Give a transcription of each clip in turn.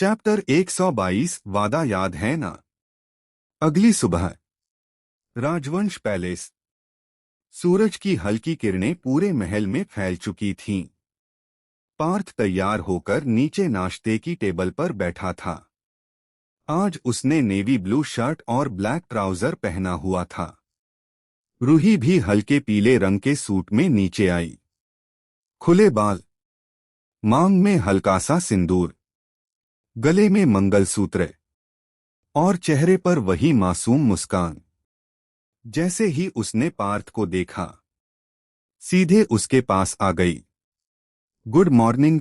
Chapter 122 वादा याद है ना। अगली सुबह राजवंश पैलेस। सूरज की हल्की किरणें पूरे महल में फैल चुकी थीं। पार्थ तैयार होकर नीचे नाश्ते की टेबल पर बैठा था। आज उसने नेवी ब्लू शर्ट और ब्लैक ट्राउजर पहना हुआ था। रूही भी हल्के पीले रंग के सूट में नीचे आई। खुले बाल, मांग में हल्का सा सिंदूर, गले में मंगलसूत्र और चेहरे पर वही मासूम मुस्कान। जैसे ही उसने पार्थ को देखा, सीधे उसके पास आ गई। गुड मॉर्निंग,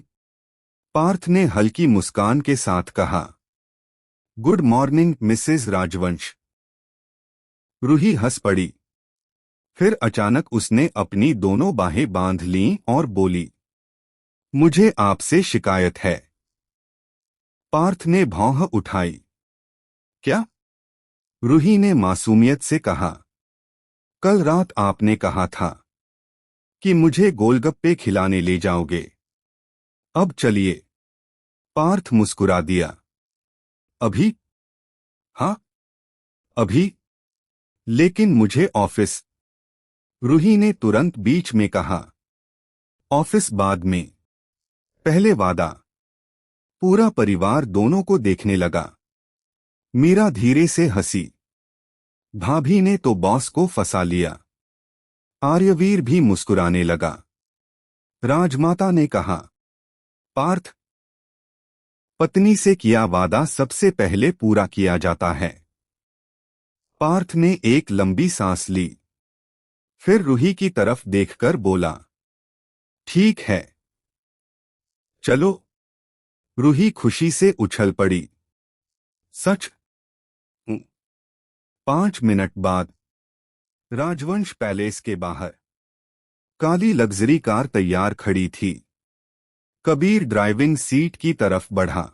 पार्थ ने हल्की मुस्कान के साथ कहा। गुड मॉर्निंग मिसेस राजवंश। रूही हंस पड़ी। फिर अचानक उसने अपनी दोनों बाहें बांध लीं और बोली, मुझे आपसे शिकायत है। पार्थ ने भौं उठाई। क्या? रूही ने मासूमियत से कहा, कल रात आपने कहा था कि मुझे गोलगप्पे खिलाने ले जाओगे। अब चलिए। पार्थ मुस्कुरा दिया। अभी? हाँ, अभी। लेकिन मुझे ऑफिस। रूही ने तुरंत बीच में कहा, ऑफिस बाद में, पहले वादा। पूरा परिवार दोनों को देखने लगा। मीरा धीरे से हंसी। भाभी ने तो बॉस को फंसा लिया। आर्यवीर भी मुस्कुराने लगा। राजमाता ने कहा, पार्थ, पत्नी से किया वादा सबसे पहले पूरा किया जाता है। पार्थ ने एक लंबी सांस ली। फिर रूही की तरफ देखकर बोला, ठीक है, चलो। रूही खुशी से उछल पड़ी। सच? 5 मिनट बाद राजवंश पैलेस के बाहर काली लग्जरी कार तैयार खड़ी थी। कबीर ड्राइविंग सीट की तरफ बढ़ा,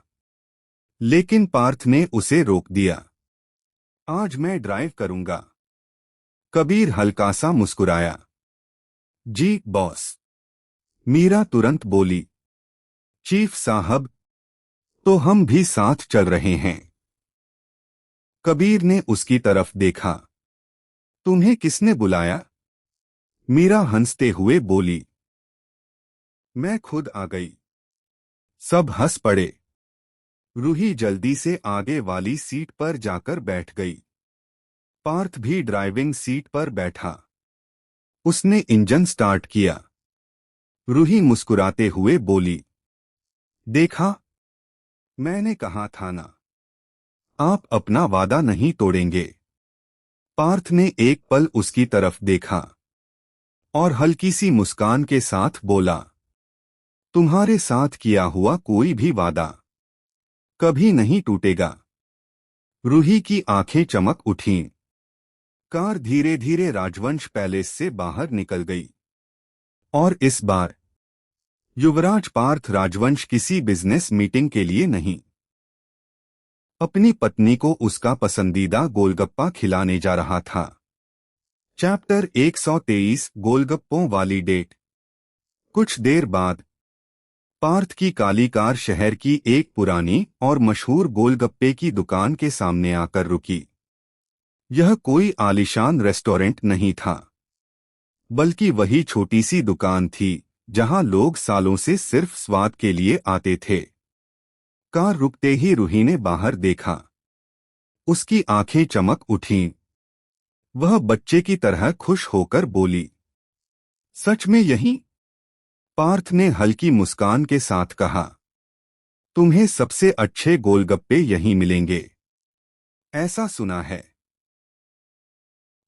लेकिन पार्थ ने उसे रोक दिया। आज मैं ड्राइव करूंगा। कबीर हल्का सा मुस्कुराया। जी बॉस। मीरा तुरंत बोली, चीफ साहब, तो हम भी साथ चल रहे हैं। कबीर ने उसकी तरफ देखा। तुम्हें किसने बुलाया? मीरा हंसते हुए बोली, मैं खुद आ गई। सब हंस पड़े। रूही जल्दी से आगे वाली सीट पर जाकर बैठ गई। पार्थ भी ड्राइविंग सीट पर बैठा। उसने इंजन स्टार्ट किया। रूही मुस्कुराते हुए बोली, देखा, मैंने कहा था ना, आप अपना वादा नहीं तोड़ेंगे। पार्थ ने एक पल उसकी तरफ देखा और हल्की सी मुस्कान के साथ बोला, तुम्हारे साथ किया हुआ कोई भी वादा कभी नहीं टूटेगा। रूही की आंखें चमक उठीं। कार धीरे धीरे राजवंश पैलेस से बाहर निकल गई। और इस बार युवराज पार्थ राजवंश किसी बिजनेस मीटिंग के लिए नहीं, अपनी पत्नी को उसका पसंदीदा गोलगप्पा खिलाने जा रहा था। चैप्टर 123 गोलगप्पों वाली डेट। कुछ देर बाद पार्थ की काली कार शहर की एक पुरानी और मशहूर गोलगप्पे की दुकान के सामने आकर रुकी। यह कोई आलीशान रेस्टोरेंट नहीं था, बल्कि वही छोटी सी दुकान थी जहां लोग सालों से सिर्फ स्वाद के लिए आते थे। कार रुकते ही रूही ने बाहर देखा। उसकी आंखें चमक उठीं। वह बच्चे की तरह खुश होकर बोली, सच में यहीं? पार्थ ने हल्की मुस्कान के साथ कहा, तुम्हें सबसे अच्छे गोलगप्पे यहीं मिलेंगे, ऐसा सुना है।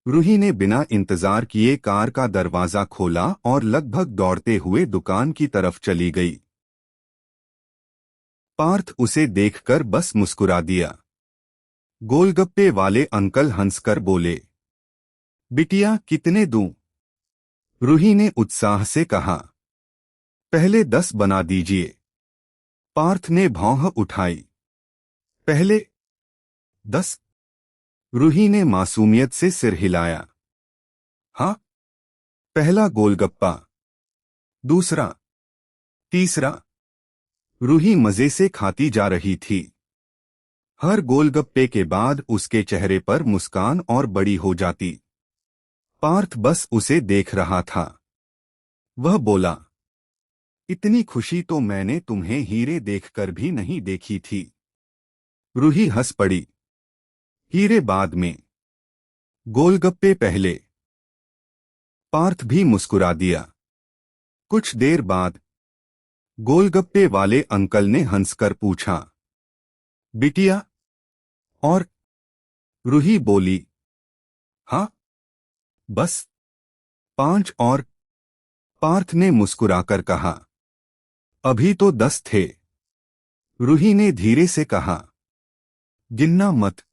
रूही ने बिना इंतजार किए कार का दरवाजा खोला और लगभग दौड़ते हुए दुकान की तरफ चली गई। पार्थ उसे देखकर बस मुस्कुरा दिया। गोलगप्पे वाले अंकल हंसकर बोले, बिटिया कितने दूं? रूही ने उत्साह से कहा, पहले 10 बना दीजिए। पार्थ ने भौं उठाई। पहले 10? रूही ने मासूमियत से सिर हिलाया। हाँ, पहला गोलगप्पा, दूसरा, तीसरा। रूही मजे से खाती जा रही थी। हर गोलगप्पे के बाद उसके चेहरे पर मुस्कान और बड़ी हो जाती। पार्थ बस उसे देख रहा था। वह बोला, इतनी खुशी तो मैंने तुम्हें हीरे देखकर भी नहीं देखी थी। रूही हंस पड़ी। हीरे बाद में, गोलगप्पे पहले। पार्थ भी मुस्कुरा दिया। कुछ देर बाद गोलगप्पे वाले अंकल ने हंसकर पूछा, बिटिया और? रूही बोली, हाँ, बस 5 और। पार्थ ने मुस्कुराकर कहा, अभी तो 10 थे। रूही ने धीरे से कहा, गिनना मत,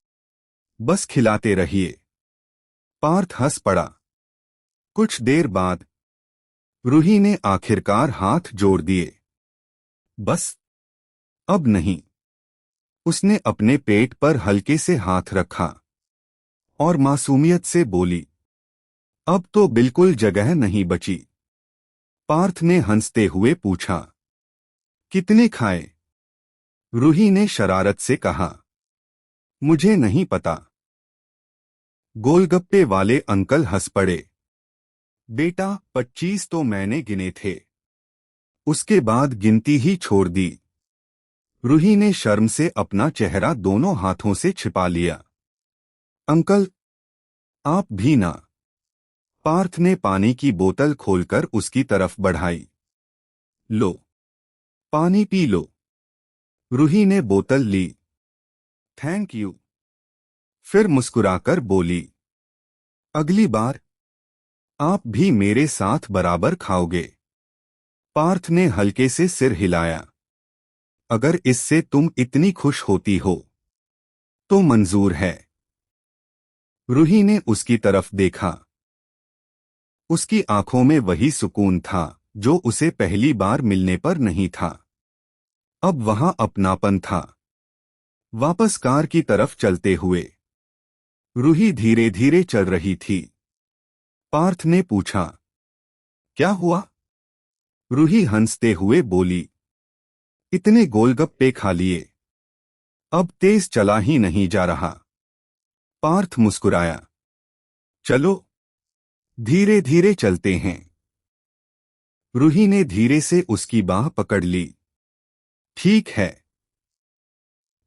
बस खिलाते रहिए। पार्थ हंस पड़ा। कुछ देर बाद रूही ने आखिरकार हाथ जोड़ दिए। बस, अब नहीं। उसने अपने पेट पर हल्के से हाथ रखा और मासूमियत से बोली, अब तो बिल्कुल जगह नहीं बची। पार्थ ने हंसते हुए पूछा, कितने खाए? रूही ने शरारत से कहा, मुझे नहीं पता। गोलगप्पे वाले अंकल हंस पड़े। बेटा, 25 तो मैंने गिने थे। उसके बाद गिनती ही छोड़ दी। रूही ने शर्म से अपना चेहरा दोनों हाथों से छिपा लिया। अंकल, आप भी ना। पार्थ ने पानी की बोतल खोलकर उसकी तरफ बढ़ाई। लो, पानी पी लो। रूही ने बोतल ली। Thank you. फिर मुस्कुराकर बोली, अगली बार आप भी मेरे साथ बराबर खाओगे। पार्थ ने हल्के से सिर हिलाया। अगर इससे तुम इतनी खुश होती हो तो मंजूर है। रूही ने उसकी तरफ देखा। उसकी आंखों में वही सुकून था जो उसे पहली बार मिलने पर नहीं था। अब वहां अपनापन था। वापस कार की तरफ चलते हुए रूही धीरे धीरे चल रही थी। पार्थ ने पूछा, क्या हुआ? रूही हंसते हुए बोली, इतने गोलगप्पे खा लिए, अब तेज चला ही नहीं जा रहा। पार्थ मुस्कुराया। चलो, धीरे धीरे चलते हैं। रूही ने धीरे से उसकी बाह पकड़ ली। ठीक है।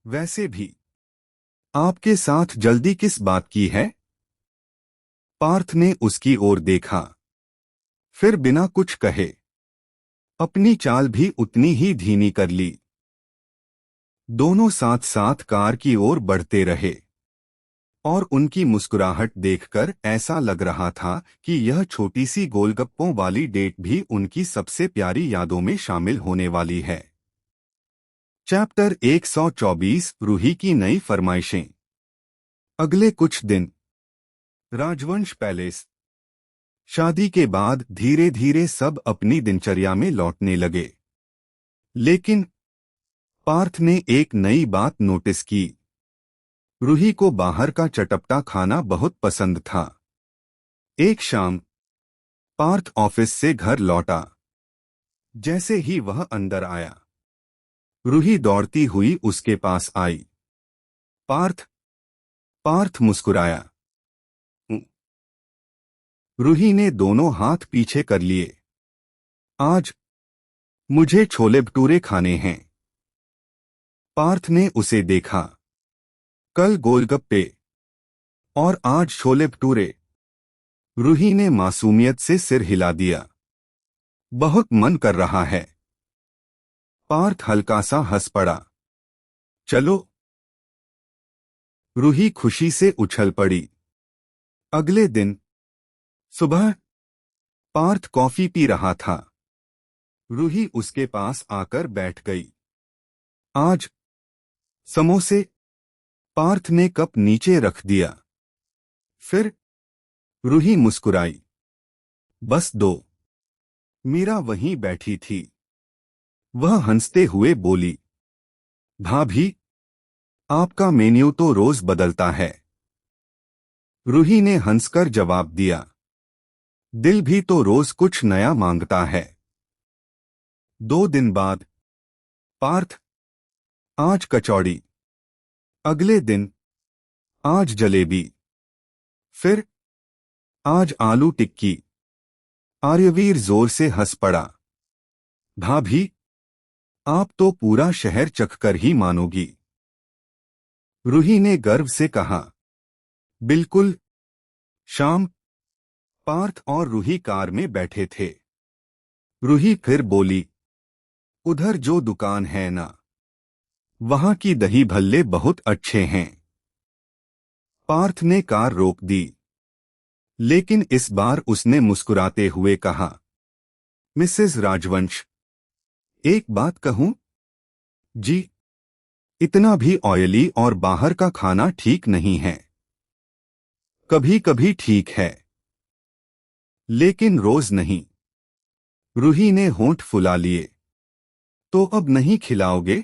वैसे भी आपके साथ जल्दी किस बात की है? पार्थ ने उसकी ओर देखा, फिर बिना कुछ कहे अपनी चाल भी उतनी ही धीमी कर ली। दोनों साथ साथ कार की ओर बढ़ते रहे और उनकी मुस्कुराहट देखकर ऐसा लग रहा था कि यह छोटी सी गोलगप्पों वाली डेट भी उनकी सबसे प्यारी यादों में शामिल होने वाली है। चैप्टर 124 रूही की नई फरमाइशें। अगले कुछ दिन राजवंश पैलेस। शादी के बाद धीरे धीरे सब अपनी दिनचर्या में लौटने लगे। लेकिन पार्थ ने एक नई बात नोटिस की। रूही को बाहर का चटपटा खाना बहुत पसंद था। एक शाम पार्थ ऑफिस से घर लौटा। जैसे ही वह अंदर आया, रूही दौड़ती हुई उसके पास आई। पार्थ। पार्थ मुस्कुराया। रूही ने दोनों हाथ पीछे कर लिए। आज मुझे छोले भटूरे खाने हैं। पार्थ ने उसे देखा। कल गोलगप्पे और आज छोले भटूरे। रूही ने मासूमियत से सिर हिला दिया। बहुत मन कर रहा है। पार्थ हल्का सा हंस पड़ा। चलो। रूही खुशी से उछल पड़ी। अगले दिन सुबह पार्थ कॉफी पी रहा था। रूही उसके पास आकर बैठ गई। आज समोसे। पार्थ ने कप नीचे रख दिया। फिर रूही मुस्कुराई। बस दो। मीरा वहीं बैठी थी। वह हंसते हुए बोली, भाभी, आपका मेन्यू तो रोज बदलता है। रूही ने हंसकर जवाब दिया, दिल भी तो रोज कुछ नया मांगता है। 2 दिन बाद पार्थ, आज कचौड़ी। अगले दिन, आज जलेबी। फिर, आज आलू टिक्की। आर्यवीर जोर से हंस पड़ा। भाभी, आप तो पूरा शहर चखकर ही मानोगी। रूही ने गर्व से कहा। बिल्कुल। शाम, पार्थ और रूही कार में बैठे थे। रूही फिर बोली, उधर जो दुकान है ना, वहां की दही भल्ले बहुत अच्छे हैं। पार्थ ने कार रोक दी, लेकिन इस बार उसने मुस्कुराते हुए कहा, मिसेस राजवंश, एक बात कहूं? जी। इतना भी ऑयली और बाहर का खाना ठीक नहीं है। कभी कभी ठीक है, लेकिन रोज नहीं। रूही ने होंठ फुला लिए। तो अब नहीं खिलाओगे?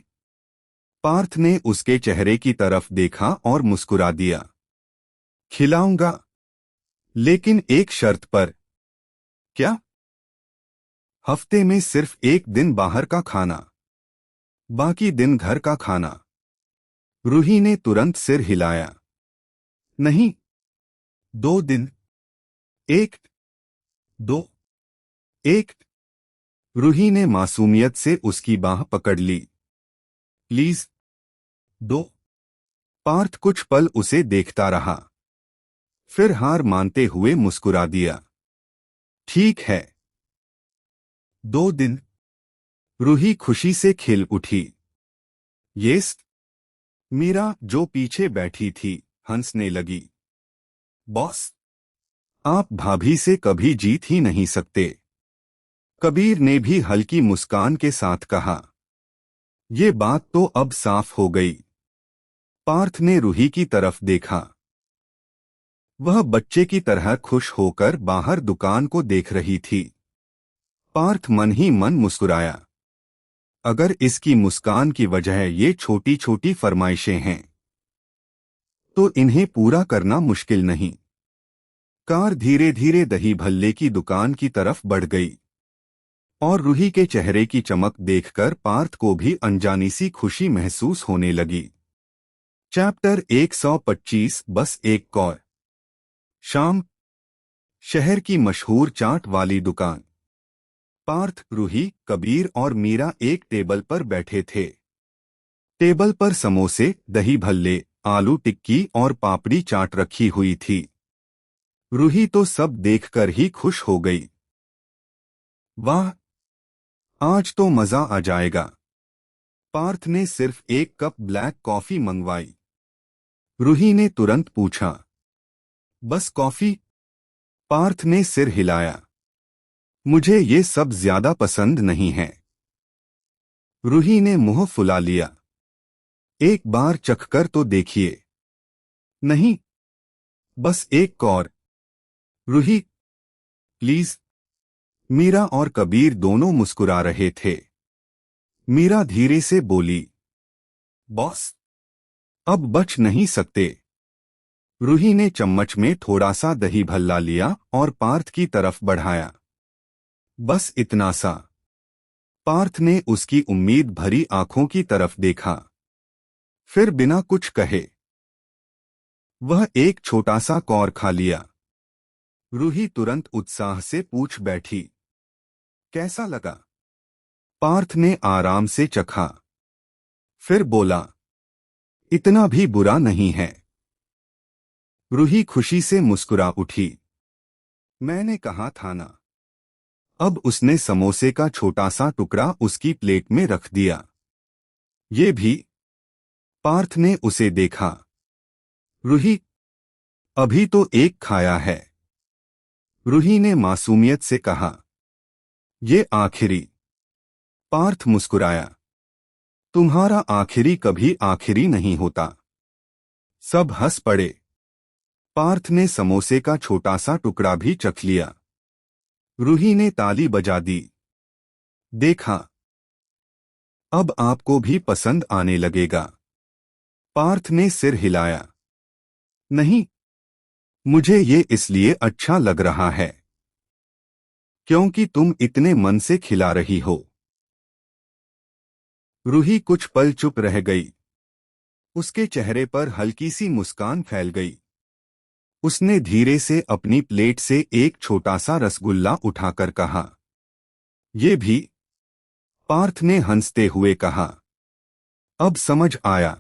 पार्थ ने उसके चेहरे की तरफ देखा और मुस्कुरा दिया। खिलाऊंगा, लेकिन एक शर्त पर। क्या? हफ्ते में सिर्फ एक दिन बाहर का खाना, बाकी दिन घर का खाना। रूही ने तुरंत सिर हिलाया। नहीं, 2 दिन। एक, दो, एक। रूही ने मासूमियत से उसकी बाह पकड़ ली। प्लीज, 2। पार्थ कुछ पल उसे देखता रहा, फिर हार मानते हुए मुस्कुरा दिया। ठीक है, 2 दिन। रूही खुशी से खिल उठी। यस। मीरा, जो पीछे बैठी थी, हंसने लगी। बॉस, आप भाभी से कभी जीत ही नहीं सकते। कबीर ने भी हल्की मुस्कान के साथ कहा। ये बात तो अब साफ हो गई। पार्थ ने रूही की तरफ देखा। वह बच्चे की तरह खुश होकर बाहर दुकान को देख रही थी। पार्थ मन ही मन मुस्कुराया। अगर इसकी मुस्कान की वजह ये छोटी छोटी फरमाइशें हैं, तो इन्हें पूरा करना मुश्किल नहीं। कार धीरे धीरे दही भल्ले की दुकान की तरफ बढ़ गई, और रूही के चेहरे की चमक देखकर पार्थ को भी अनजानी सी खुशी महसूस होने लगी। चैप्टर 125 बस एक कौर। शाम, शहर की मशहूर चाट वाली दुकान। पार्थ, रूही, कबीर और मीरा एक टेबल पर बैठे थे। टेबल पर समोसे, दही भल्ले, आलू टिक्की और पापड़ी चाट रखी हुई थी। रूही तो सब देखकर ही खुश हो गई। वाह, आज तो मजा आ जाएगा। पार्थ ने सिर्फ एक कप ब्लैक कॉफी मंगवाई। रूही ने तुरंत पूछा, बस कॉफी? पार्थ ने सिर हिलाया। मुझे ये सब ज्यादा पसंद नहीं है। रूही ने मुंह फुला लिया। एक बार चखकर तो देखिए। नहीं, बस एक और। रूही, प्लीज। मीरा और कबीर दोनों मुस्कुरा रहे थे। मीरा धीरे से बोली, बॉस, अब बच नहीं सकते। रूही ने चम्मच में थोड़ा सा दही भल्ला लिया और पार्थ की तरफ बढ़ाया। बस इतना सा। पार्थ ने उसकी उम्मीद भरी आंखों की तरफ देखा, फिर बिना कुछ कहे वह एक छोटा सा कौर खा लिया। रूही तुरंत उत्साह से पूछ बैठी, कैसा लगा? पार्थ ने आराम से चखा, फिर बोला, इतना भी बुरा नहीं है। रूही खुशी से मुस्कुरा उठी। मैंने कहा था ना। अब उसने समोसे का छोटा सा टुकड़ा उसकी प्लेट में रख दिया। ये भी। पार्थ ने उसे देखा। रूही, अभी तो एक खाया है। रूही ने मासूमियत से कहा, ये आखिरी। पार्थ मुस्कुराया। तुम्हारा आखिरी कभी आखिरी नहीं होता। सब हंस पड़े। पार्थ ने समोसे का छोटा सा टुकड़ा भी चख लिया। रूही ने ताली बजा दी। देखा, अब आपको भी पसंद आने लगेगा। पार्थ ने सिर हिलाया। नहीं, मुझे ये इसलिए अच्छा लग रहा है क्योंकि तुम इतने मन से खिला रही हो। रूही कुछ पल चुप रह गई। उसके चेहरे पर हल्की सी मुस्कान फैल गई। उसने धीरे से अपनी प्लेट से एक छोटा सा रसगुल्ला उठाकर कहा, ये भी? पार्थ ने हंसते हुए कहा, अब समझ आया।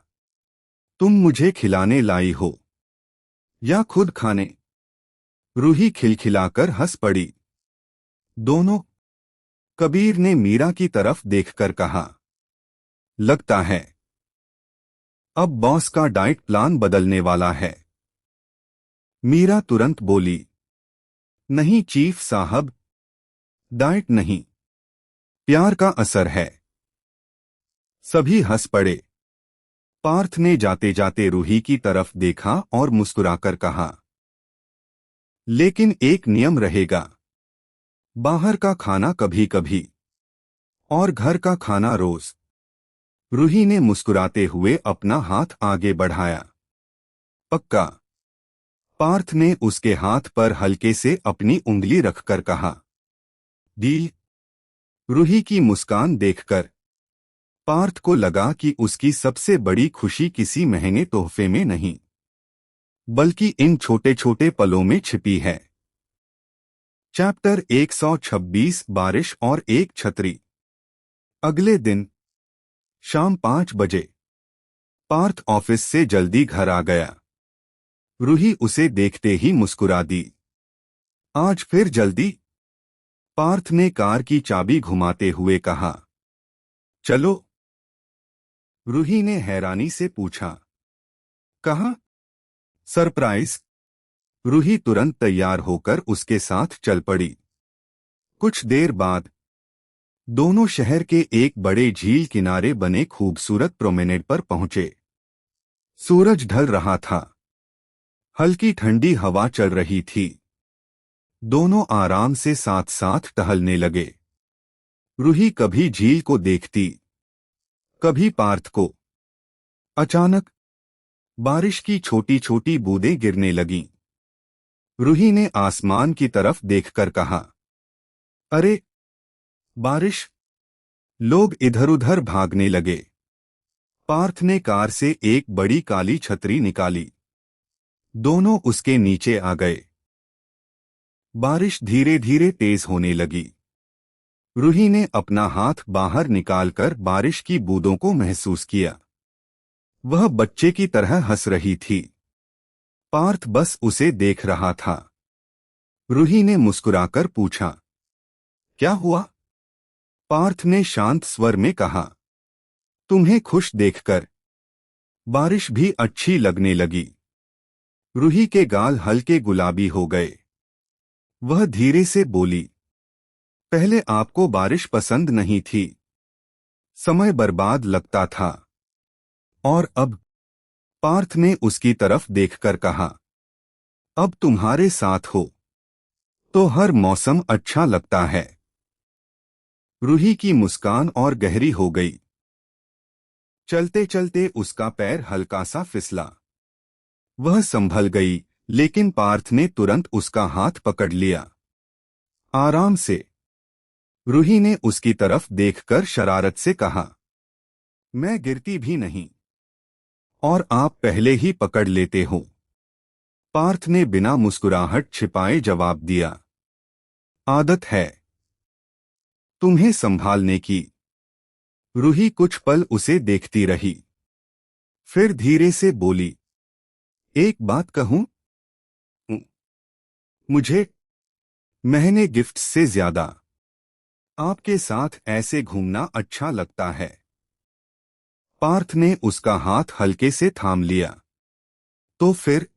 तुम मुझे खिलाने लाई हो या खुद खाने? रूही खिलखिलाकर हंस पड़ी। दोनों। कबीर ने मीरा की तरफ देखकर कहा, लगता है अब बॉस का डाइट प्लान बदलने वाला है। मीरा तुरंत बोली, नहीं चीफ साहब, डाइट नहीं, प्यार का असर है। सभी हंस पड़े। पार्थ ने जाते जाते रूही की तरफ देखा और मुस्कुराकर कहा, लेकिन एक नियम रहेगा, बाहर का खाना कभी कभी और घर का खाना रोज। रूही ने मुस्कुराते हुए अपना हाथ आगे बढ़ाया। पक्का? पार्थ ने उसके हाथ पर हल्के से अपनी उंगली रखकर कहा, डील। रूही की मुस्कान देखकर पार्थ को लगा कि उसकी सबसे बड़ी खुशी किसी महंगे तोहफे में नहीं, बल्कि इन छोटे छोटे पलों में छिपी है। चैप्टर 126 बारिश और एक छतरी। अगले दिन शाम 5 बजे पार्थ ऑफिस से जल्दी घर आ गया। रूही उसे देखते ही मुस्कुरा दी। आज फिर जल्दी? पार्थ ने कार की चाबी घुमाते हुए कहा, चलो। रूही ने हैरानी से पूछा, कहाँ? सरप्राइज। रूही तुरंत तैयार होकर उसके साथ चल पड़ी। कुछ देर बाद दोनों शहर के एक बड़े झील किनारे बने खूबसूरत प्रोमेनेड पर पहुंचे। सूरज ढल रहा था। हल्की ठंडी हवा चल रही थी। दोनों आराम से साथ साथ टहलने लगे। रूही कभी झील को देखती, कभी पार्थ को। अचानक बारिश की छोटी छोटी बूंदें गिरने लगीं। रूही ने आसमान की तरफ देखकर कहा, अरे बारिश! लोग इधर उधर भागने लगे। पार्थ ने कार से एक बड़ी काली छतरी निकाली। दोनों उसके नीचे आ गए। बारिश धीरे धीरे तेज होने लगी। रूही ने अपना हाथ बाहर निकालकर बारिश की बूंदों को महसूस किया। वह बच्चे की तरह हंस रही थी। पार्थ बस उसे देख रहा था। रूही ने मुस्कुराकर पूछा, क्या हुआ? पार्थ ने शांत स्वर में कहा, तुम्हें खुश देखकर बारिश भी अच्छी लगने लगी। रूही के गाल हल्के गुलाबी हो गए। वह धीरे से बोली, पहले आपको बारिश पसंद नहीं थी, समय बर्बाद लगता था, और अब? पार्थ ने उसकी तरफ देखकर कहा, अब तुम्हारे साथ हो तो हर मौसम अच्छा लगता है। रूही की मुस्कान और गहरी हो गई। चलते चलते उसका पैर हल्का सा फिसला। वह संभल गई, लेकिन पार्थ ने तुरंत उसका हाथ पकड़ लिया। आराम से। रूही ने उसकी तरफ देखकर शरारत से कहा, मैं गिरती भी नहीं, और आप पहले ही पकड़ लेते हो। पार्थ ने बिना मुस्कुराहट छिपाए जवाब दिया, आदत है तुम्हें संभालने की। रूही कुछ पल उसे देखती रही। फिर धीरे से बोली, एक बात कहूं? मुझे महंगे गिफ्ट से ज्यादा आपके साथ ऐसे घूमना अच्छा लगता है। पार्थ ने उसका हाथ हल्के से थाम लिया। तो फिर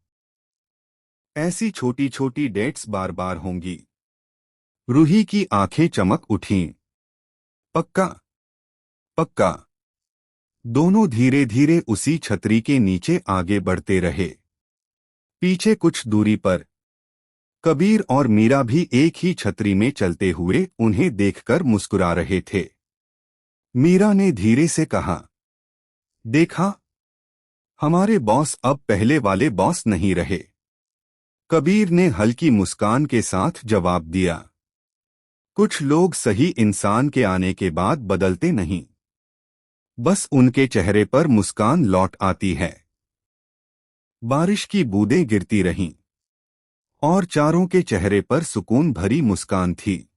ऐसी छोटी छोटी डेट्स बार बार होंगी। रूही की आंखें चमक उठीं। पक्का? पक्का। दोनों धीरे धीरे उसी छतरी के नीचे आगे बढ़ते रहे। पीछे कुछ दूरी पर कबीर और मीरा भी एक ही छतरी में चलते हुए उन्हें देखकर मुस्कुरा रहे थे। मीरा ने धीरे से कहा, देखा, हमारे बॉस अब पहले वाले बॉस नहीं रहे। कबीर ने हल्की मुस्कान के साथ जवाब दिया, कुछ लोग सही इंसान के आने के बाद बदलते नहीं। बस उनके चेहरे पर मुस्कान लौट आती है। बारिश की बूंदें गिरती रहीं और चारों के चेहरे पर सुकून भरी मुस्कान थी।